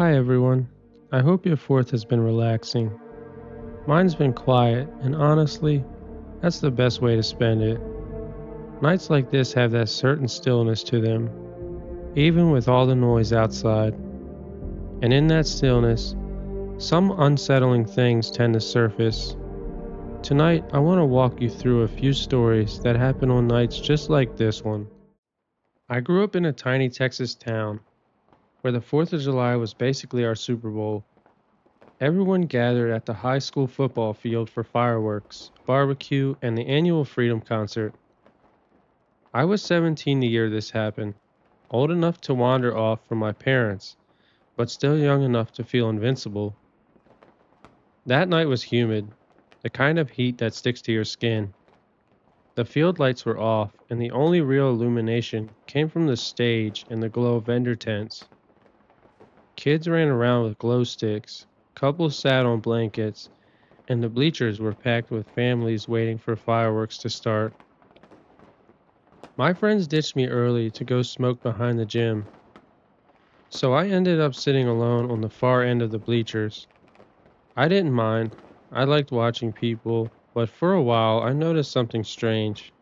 Hi everyone. I hope your 4th has been relaxing. Mine's been quiet, and honestly, that's the best way to spend it. Nights like this have that certain stillness to them, even with all the noise outside. And in that stillness, some unsettling things tend to surface. Tonight, I want to walk you through a few stories that happen on nights just like this one. I grew up in a tiny Texas town where the 4th of July was basically our Super Bowl. Everyone gathered at the high school football field for fireworks, barbecue, and the annual Freedom Concert. I was 17 the year this happened, old enough to wander off from my parents, but still young enough to feel invincible. That night was humid, the kind of heat that sticks to your skin. The field lights were off, and the only real illumination came from the stage and the glow of vendor tents. Kids ran around with glow sticks, couples sat on blankets, and the bleachers were packed with families waiting for fireworks to start. My friends ditched me early to go smoke behind the gym, so I ended up sitting alone on the far end of the bleachers. I didn't mind, I liked watching people, but for a while I noticed something strange.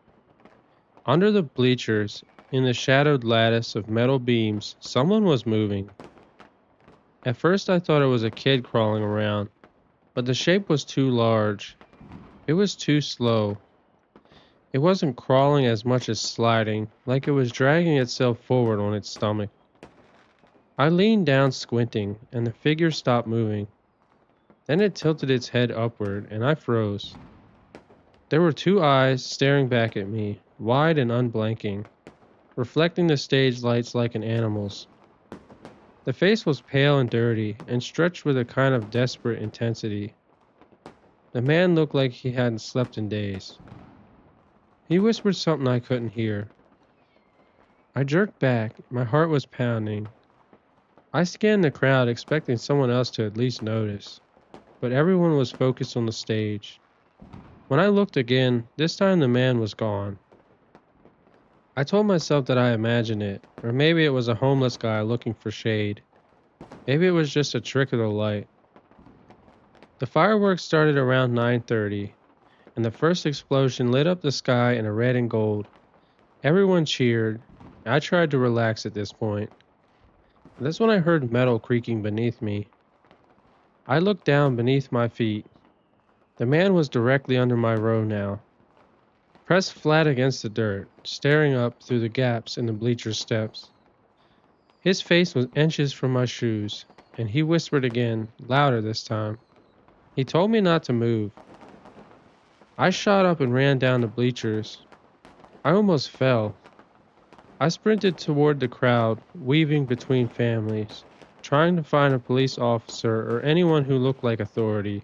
Under the bleachers, in the shadowed lattice of metal beams, someone was moving. At first I thought it was a kid crawling around, but the shape was too large. It was too slow. It wasn't crawling as much as sliding, like it was dragging itself forward on its stomach. I leaned down squinting, and the figure stopped moving. Then it tilted its head upward, and I froze. There were two eyes staring back at me, wide and unblinking, reflecting the stage lights like an animal's. The face was pale and dirty, and stretched with a kind of desperate intensity. The man looked like he hadn't slept in days. He whispered something I couldn't hear. I jerked back, my heart was pounding. I scanned the crowd expecting someone else to at least notice, but everyone was focused on the stage. When I looked again, this time the man was gone. I told myself that I imagined it, or maybe it was a homeless guy looking for shade. Maybe it was just a trick of the light. The fireworks started around 9:30, and the first explosion lit up the sky in a red and gold. Everyone cheered. I tried to relax at this point. That's when I heard metal creaking beneath me. I looked down beneath my feet. The man was directly under my row now, pressed flat against the dirt, staring up through the gaps in the bleacher steps. His face was inches from my shoes, and he whispered again, louder this time. He told me not to move. I shot up and ran down the bleachers. I almost fell. I sprinted toward the crowd, weaving between families, trying to find a police officer or anyone who looked like authority.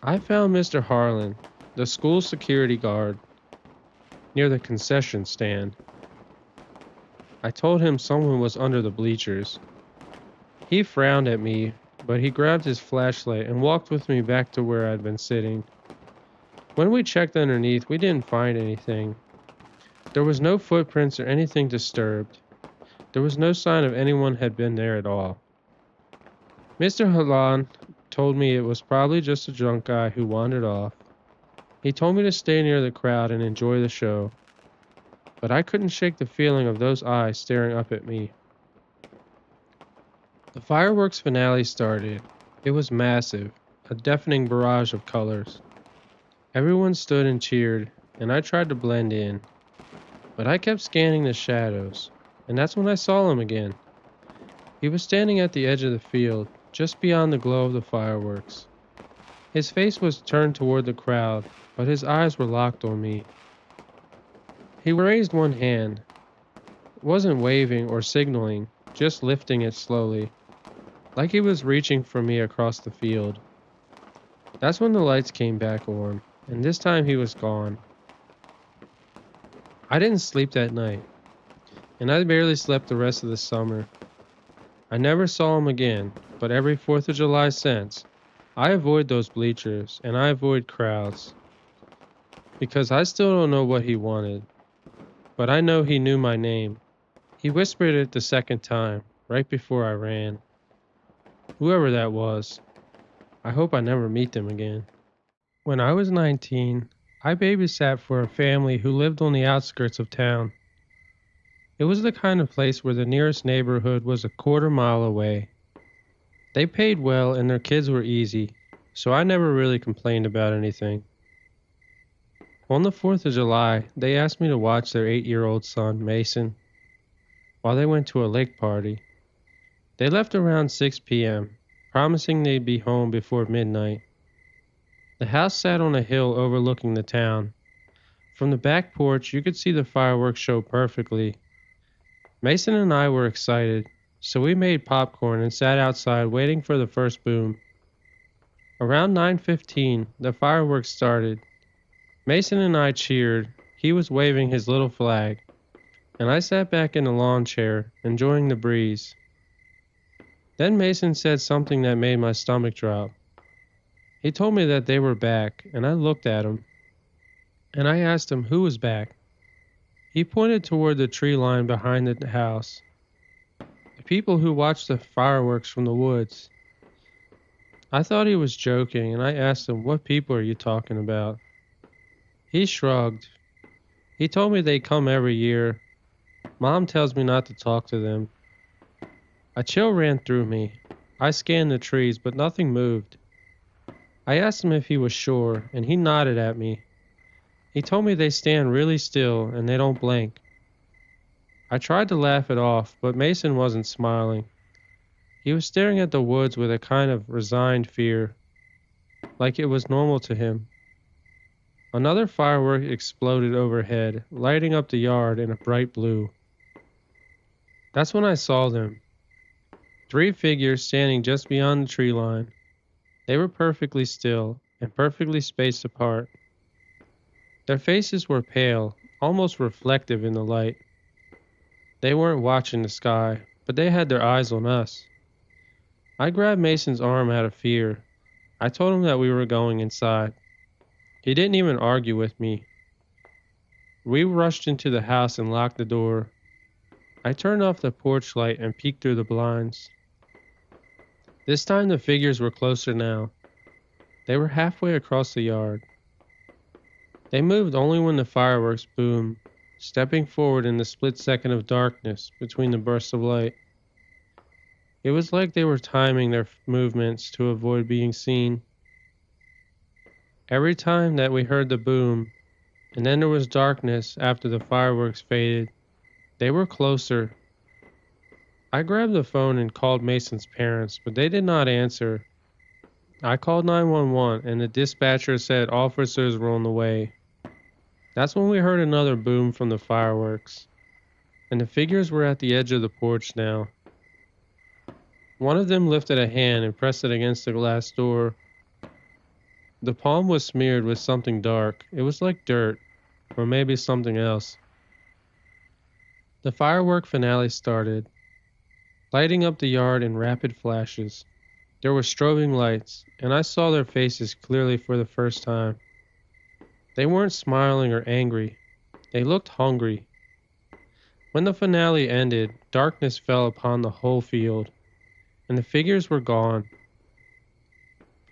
I found Mr. Harlan, the school security guard, near the concession stand. I told him someone was under the bleachers. He frowned at me, but he grabbed his flashlight and walked with me back to where I'd been sitting. When we checked underneath, we didn't find anything. There was no footprints or anything disturbed. There was no sign of anyone had been there at all. Mr. Halan told me it was probably just a drunk guy who wandered off. He told me to stay near the crowd and enjoy the show, but I couldn't shake the feeling of those eyes staring up at me. The fireworks finale started. It was massive, a deafening barrage of colors. Everyone stood and cheered, and I tried to blend in, but I kept scanning the shadows, and that's when I saw him again. He was standing at the edge of the field, just beyond the glow of the fireworks. His face was turned toward the crowd, but his eyes were locked on me. He raised one hand. It wasn't waving or signaling, just lifting it slowly, like he was reaching for me across the field. That's when the lights came back on, and this time he was gone. I didn't sleep that night, and I barely slept the rest of the summer. I never saw him again, but every 4th of July since, I avoid those bleachers and I avoid crowds. Because I still don't know what he wanted, but I know he knew my name. He whispered it the second time, right before I ran. Whoever that was, I hope I never meet them again. When I was 19, I babysat for a family who lived on the outskirts of town. It was the kind of place where the nearest neighborhood was a quarter mile away. They paid well and their kids were easy, so I never really complained about anything. On the 4th of July, they asked me to watch their 8-year-old son, Mason, while they went to a lake party. They left around 6 p.m., promising they'd be home before midnight. The house sat on a hill overlooking the town. From the back porch, you could see the fireworks show perfectly. Mason and I were excited, so we made popcorn and sat outside waiting for the first boom. Around 9:15, the fireworks started. Mason and I cheered. He was waving his little flag, and I sat back in the lawn chair, enjoying the breeze. Then Mason said something that made my stomach drop. He told me that they were back, and I looked at him, and I asked him who was back. He pointed toward the tree line behind the house. The people who watched the fireworks from the woods. I thought he was joking, and I asked him, "What people are you talking about?" He shrugged. He told me they come every year. Mom tells me not to talk to them. A chill ran through me. I scanned the trees, but nothing moved. I asked him if he was sure, and he nodded at me. He told me they stand really still and they don't blink. I tried to laugh it off, but Mason wasn't smiling. He was staring at the woods with a kind of resigned fear, like it was normal to him. Another firework exploded overhead, lighting up the yard in a bright blue. That's when I saw them. 3 figures standing just beyond the tree line. They were perfectly still and perfectly spaced apart. Their faces were pale, almost reflective in the light. They weren't watching the sky, but they had their eyes on us. I grabbed Mason's arm out of fear. I told him that we were going inside. He didn't even argue with me. We rushed into the house and locked the door. I turned off the porch light and peeked through the blinds. This time the figures were closer now. They were halfway across the yard. They moved only when the fireworks boomed, stepping forward in the split second of darkness between the bursts of light. It was like they were timing their movements to avoid being seen. Every time that we heard the boom, and then there was darkness after the fireworks faded, they were closer. I grabbed the phone and called Mason's parents, but they did not answer. I called 911 and the dispatcher said officers were on the way. That's when we heard another boom from the fireworks, and the figures were at the edge of the porch now. One of them lifted a hand and pressed it against the glass door. The palm was smeared with something dark. It was like dirt, or maybe something else. The firework finale started, lighting up the yard in rapid flashes. There were strobing lights, and I saw their faces clearly for the first time. They weren't smiling or angry. They looked hungry. When the finale ended, darkness fell upon the whole field, and the figures were gone.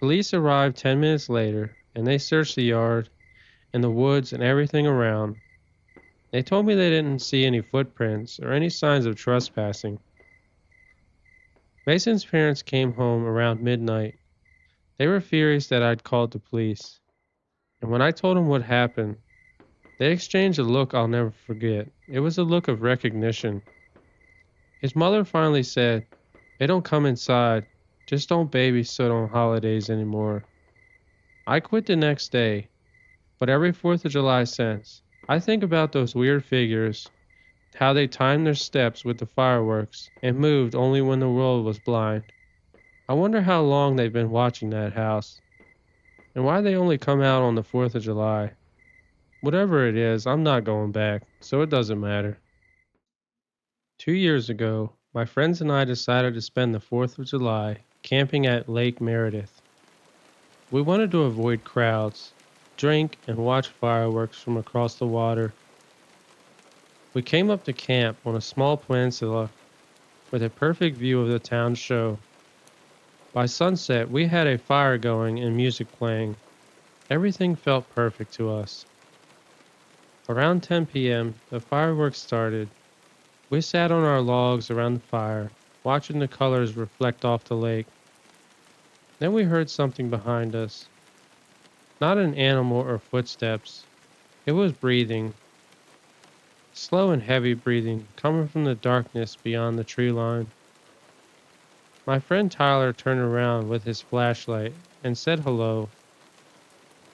Police arrived 10 minutes later, and they searched the yard and the woods and everything around. They told me they didn't see any footprints or any signs of trespassing. Mason's parents came home around midnight. They were furious that I'd called the police, and when I told them what happened, they exchanged a look I'll never forget. It was a look of recognition. His mother finally said, "They don't come inside. Just don't babysit on holidays anymore." I quit the next day, but every 4th of July since, I think about those weird figures, how they timed their steps with the fireworks and moved only when the world was blind. I wonder how long they've been watching that house, and why they only come out on the 4th of July. Whatever it is, I'm not going back, so it doesn't matter. 2 years ago, my friends and I decided to spend the 4th of July camping at Lake Meredith. We wanted to avoid crowds, drink, and watch fireworks from across the water. We came up to camp on a small peninsula with a perfect view of the town show. By sunset, we had a fire going and music playing. Everything felt perfect to us. Around 10 p.m., the fireworks started. We sat on our logs around the fire, watching the colors reflect off the lake. Then we heard something behind us. Not an animal or footsteps. It was breathing, slow and heavy breathing, coming from the darkness beyond the tree line. My friend Tyler turned around with his flashlight and said hello,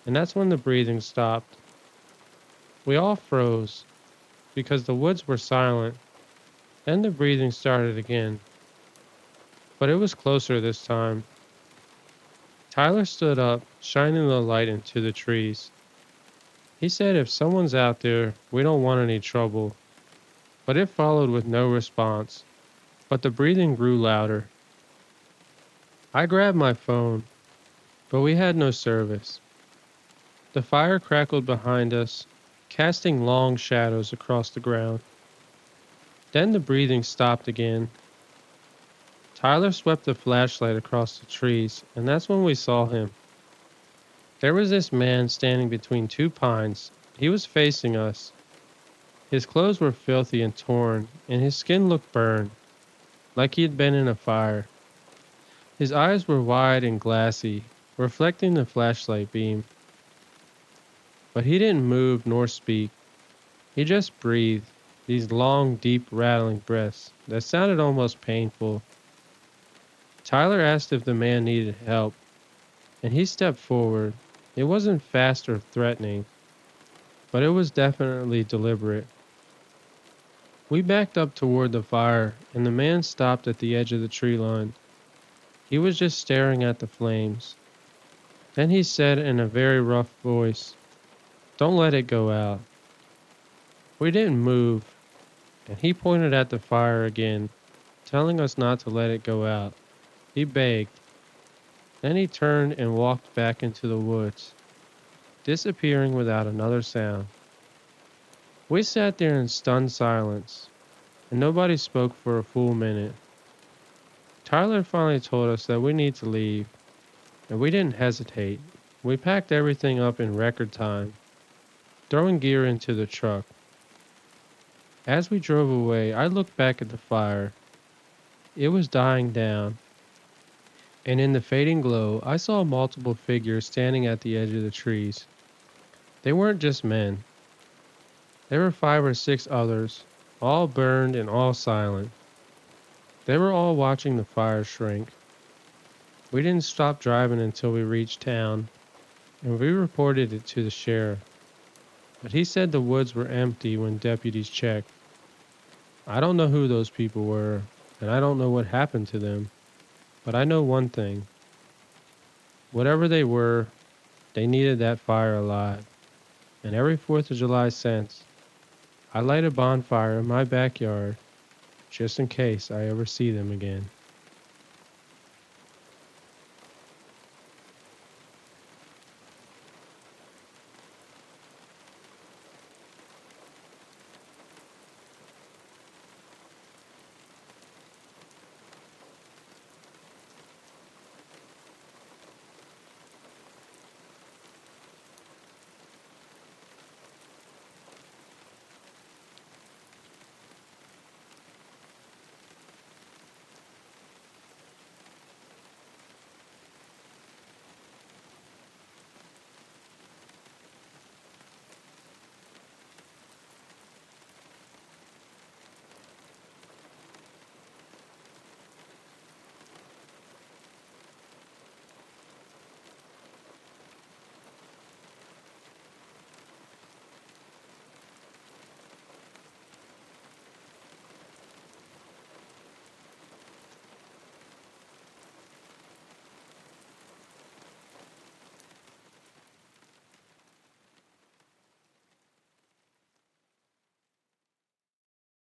and that's when the breathing stopped. We all froze because the woods were silent. Then the breathing started again, but it was closer this time. Tyler stood up, shining the light into the trees. He said if someone's out there, we don't want any trouble, but it followed with no response. But the breathing grew louder. I grabbed my phone, but we had no service. The fire crackled behind us, casting long shadows across the ground. Then the breathing stopped again. Tyler swept the flashlight across the trees, and that's when we saw him. There was this man standing between two pines. He was facing us. His clothes were filthy and torn, and his skin looked burned, like he had been in a fire. His eyes were wide and glassy, reflecting the flashlight beam. But he didn't move nor speak. He just breathed, these long, deep, rattling breaths that sounded almost painful. Tyler asked if the man needed help, and he stepped forward. It wasn't fast or threatening, but it was definitely deliberate. We backed up toward the fire, and the man stopped at the edge of the tree line. He was just staring at the flames. Then he said in a very rough voice, "Don't let it go out." We didn't move, and he pointed at the fire again, telling us not to let it go out. He begged. Then he turned and walked back into the woods, disappearing without another sound. We sat there in stunned silence, and nobody spoke for a full minute. Tyler finally told us that we need to leave, and we didn't hesitate. We packed everything up in record time, throwing gear into the truck. As we drove away, I looked back at the fire. It was dying down, and in the fading glow, I saw multiple figures standing at the edge of the trees. They weren't just men. There were 5 or 6 others, all burned and all silent. They were all watching the fire shrink. We didn't stop driving until we reached town, and we reported it to the sheriff. But he said the woods were empty when deputies checked. I don't know who those people were, and I don't know what happened to them, but I know one thing. Whatever they were, they needed that fire alive. And every 4th of July since, I light a bonfire in my backyard just in case I ever see them again.